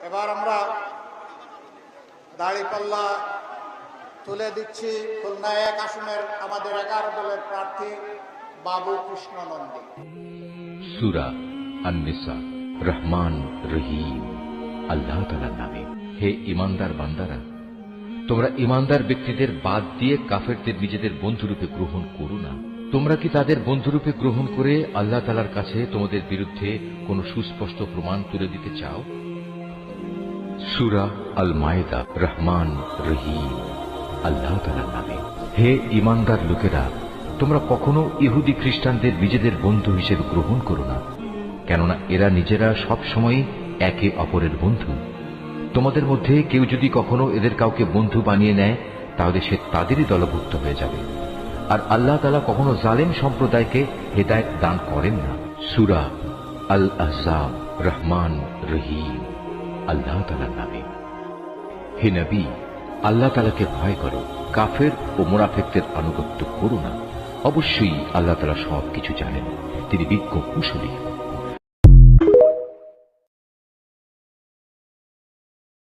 এবার আমরা দাঁড়িপাল্লা তুলে দিচ্ছি খুলনা 1 আসনের আমাদের 11 দলের প্রার্থী বাবু কৃষ্ণ নন্দী। সূরা আন-নিসা। রহমান রহিম আল্লাহ তাআলার নামে। হে ঈমানদার বান্দারা, তোমরা ঈমানদার ব্যক্তিদের বাদ দিয়ে কাফেরদের নিজেদের বন্ধুরূপে গ্রহণ করো না। তোমরা কি তাদের বন্ধুরূপে গ্রহণ করে আল্লাহ তাআলার কাছে তোমাদের বিরুদ্ধে কোন সুস্পষ্ট প্রমাণ তুলে দিতে চাও? সূরা আল মায়েদা। রহমান রহিম আল্লাহ তাআলার নামে। হে ঈমানদার লোকেরা, তোমরা কখনো ইহুদি খ্রিস্টানদের নিজেদের বন্ধু হিসেবে গ্রহণ করো না, কেননা এরা নিজেরা সবসময় একে অপরের বন্ধু। তোমাদের মধ্যে কেউ যদি কখনো এদের কাউকে বন্ধু বানিয়ে নেয়, তাহলে সে তাদেরই দলভুক্ত হয়ে যাবে। আর আল্লাহ তাআলা কখনো জালেম সম্প্রদায়কে হেদায়েত দান করেন না। সূরা আল আহজাব। রহমান রহিম আল্লাহ তাআলার নামে। হে নবী, আল্লাহ তাআলাকে ভয় করো, কাফের ও মুনাফিকদের আনুগত্য করো না। অবশ্যই আল্লাহ তাআলা সবকিছু জানেন, তিনি বিজ্ঞ কুশলী।